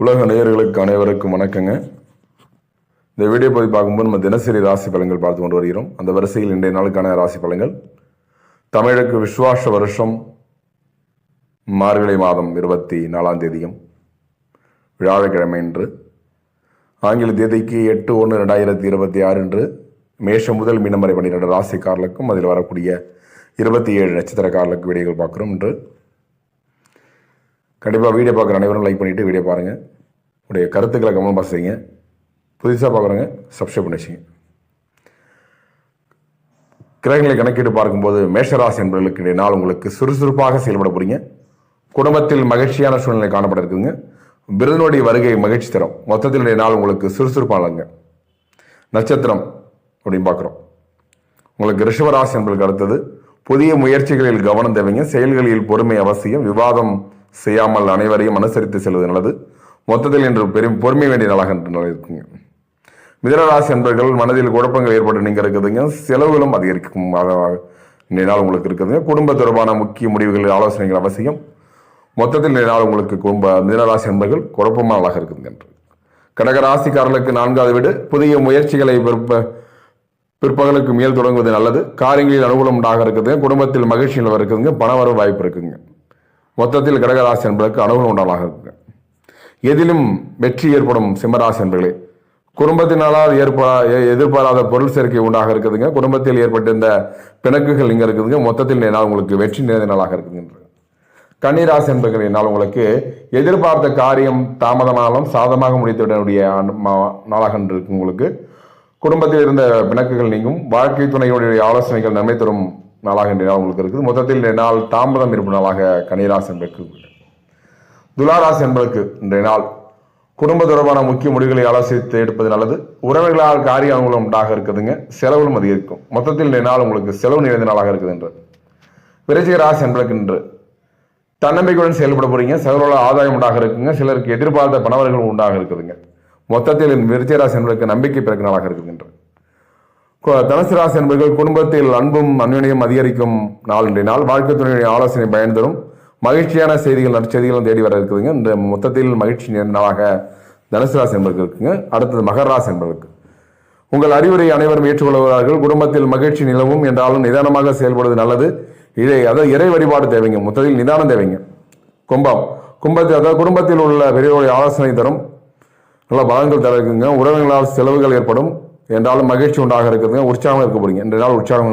உலக நேயர்களுக்கு அனைவருக்கும் வணக்கங்க. இந்த வீடியோ பதிவு பார்க்கும்போது நம்ம தினசரி ராசி பலன்கள் பார்த்து கொண்டு வருகிறோம். அந்த வரிசையில் இன்றைய நாளுக்கான ராசி பலன்கள். தமிழுக்கு விஸ்வாச வருஷம் மார்கழி மாதம் 24ஆம் தேதியும் வியாழக்கிழமை இன்று, ஆங்கில தேதிக்கு 8/1/2026 இன்று மேஷம் முதல் மீனம் வரை 12 ராசிக்காரர்களுக்கும் அதில் வரக்கூடிய 27 நட்சத்திரக்காரர்களுக்கு வீடியோகள் பார்க்குறோம். இன்று கண்டிப்பாக வீடியோ பார்க்குற அனைவரும் லைக் பண்ணிவிட்டு வீடியோ பாருங்கள். உடைய கருத்துக்களை கமெண்ட் பாக்ஸ் செய்யுங்க. புதுசாக பார்க்குறவங்க சப்ஸ்கிரைப் பண்ணி வச்சுங்க. கிரகங்களை கணக்கீடு பார்க்கும்போது மேஷராசி என்பவர்களுக்கு இன்றைய நாள் உங்களுக்கு சுறுசுறுப்பாக செயல்பட போகிறீங்க. குடும்பத்தில் மகிழ்ச்சியான சூழ்நிலை காணப்பட இருக்குதுங்க. விருதுனுடைய வருகை மகிழ்ச்சி தரும். மொத்தத்தில் இன்றைய நாள் உங்களுக்கு சுறுசுறுப்பானங்க. நட்சத்திரம் அப்படின்னு பார்க்குறோம். உங்களுக்கு ரிஷபராசி என்பதற்கு அடுத்தது புதிய முயற்சிகளில் கவனம் தேவைங்க. செயல்களில் பொறுமை அவசியம். விவாதம் செய்யாமல் அனைவரையும் அனுசரித்து செல்வது நல்லது. மொத்தத்தில் இன்று பொறுமை வேண்டிய நாளாக இருக்குங்க. மிதுனராசி என்பவர்கள் மனதில் குழப்பங்கள் ஏற்பட்டு நீங்க இருக்குதுங்க. செலவுகளும் அதிகரிக்கும் இன்றைய நாள் உங்களுக்கு இருக்குதுங்க. குடும்ப தொடர்பான முக்கிய முடிவுகள் ஆலோசனைகள் அவசியம். மொத்தத்தில் இன்றைய நாள் உங்களுக்கு மிதுனராசி என்பவர்கள் குழப்பமான நாளாக இருக்குதுங்க. கடகராசிக்காரர்களுக்கு 4வது வீடு. புதிய முயற்சிகளை பிற்பகலுக்கு மேல் தொடங்குவது நல்லது. காரியங்களில் அனுகூலம் உண்டாக இருக்குதுங்க. குடும்பத்தில் மகிழ்ச்சிகள் இருக்குதுங்க. பணவரவு வாய்ப்பு இருக்குங்க. மொத்தத்தில் கடகராசி என்பதற்கு அனுகூலம் உண்டாக இருக்குங்க. எதிலும் வெற்றி ஏற்படும் சிம்மராசி என்பர்களே, குடும்பத்தினாலால் எதிர்பாராத பொருள் சேர்க்கை உண்டாக இருக்குதுங்க. குடும்பத்தில் ஏற்பட்டிருந்த பிணக்குகள் இங்கே இருக்குதுங்க. மொத்தத்தில் நாள் உங்களுக்கு வெற்றி நிறைந்த நாளாக இருக்குதுங்க. கன்னிராசி என்பவர்களின் நாள் உங்களுக்கு எதிர்பார்த்த காரியம் தாமதமானாலும் சாதமாக முடித்துவிடக்கூடிய நாளாக இருக்கு. உங்களுக்கு குடும்பத்தில் இருந்த பிணக்குகள் நீங்கும். வாழ்க்கை துணையுடைய ஆலோசனைகள் நன்மை தரும் நாளாக இன்றைய நாள் உங்களுக்கு இருக்குது. மொத்தத்தில் இன்றைய நாள் தாமதம் இருப்பு நாளாக கன்னிராசி என்பதற்கு. துளாராசி என்பதற்கு இன்றைய நாள் குடும்ப தொடர்பான முக்கிய முடிவுகளை ஆலோசித்து எடுப்பது நல்லது. உறவுகளால் காரிய அனுகூலம் உண்டாக இருக்குதுங்க. செலவுகளும் அதிகரிக்கும். மொத்தத்தில் இன்றைய நாள் உங்களுக்கு செலவு நிறைந்த நாளாக இருக்குது. என்று விருச்சிக ராசி என்பதற்கு இன்று தன்னம்பிக்கையுடன் செயல்பட போறீங்க. சகலோட ஆதாயம் உண்டாக இருக்குங்க. சிலருக்கு எதிர்பார்த்த பணவர்கள் உண்டாக இருக்குதுங்க. மொத்தத்தில் விருச்சிக ராசி என்பதற்கு நம்பிக்கை பிறகு நாளாக இருக்குதுங்க. தனுசு ராசி என்பவர்கள் குடும்பத்தில் அன்பும் அந்யோன்யம் அதிகரிக்கும் நாள் இன்றைய நாள். வாழ்க்கை துணையுடைய ஆலோசனை பயன் தரும். மகிழ்ச்சியான செய்திகள் நற்செய்திகளும் தேடி வர இருக்குதுங்க. இந்த மொத்தத்தில் மகிழ்ச்சி நாளாக தனுசு ராசி என்பதற்கு இருக்குங்க. அடுத்தது மகர ராசி என்பதற்கு உங்கள் அறிவுரை அனைவரும் ஏற்றுக்கொள்வார்கள். குடும்பத்தில் மகிழ்ச்சி நிலவும் என்றாலும் நிதானமாக செயல்படுவது நல்லது. இறை வழிபாடு தேவைங்க. மொத்தத்தில் நிதானம் தேவைங்க. குடும்பத்தில் உள்ள பெரியவருடைய ஆலோசனை தரும். நல்ல பலன்கள் தர இருக்குங்க. உறவுகளால் செலவுகள் ஏற்படும் என்றாலும் மகிழ்ச்சி உண்டாக இருக்குதுங்க. உற்சாகம் இருக்க போறீங்க. இன்றைய நாள் உற்சாகம்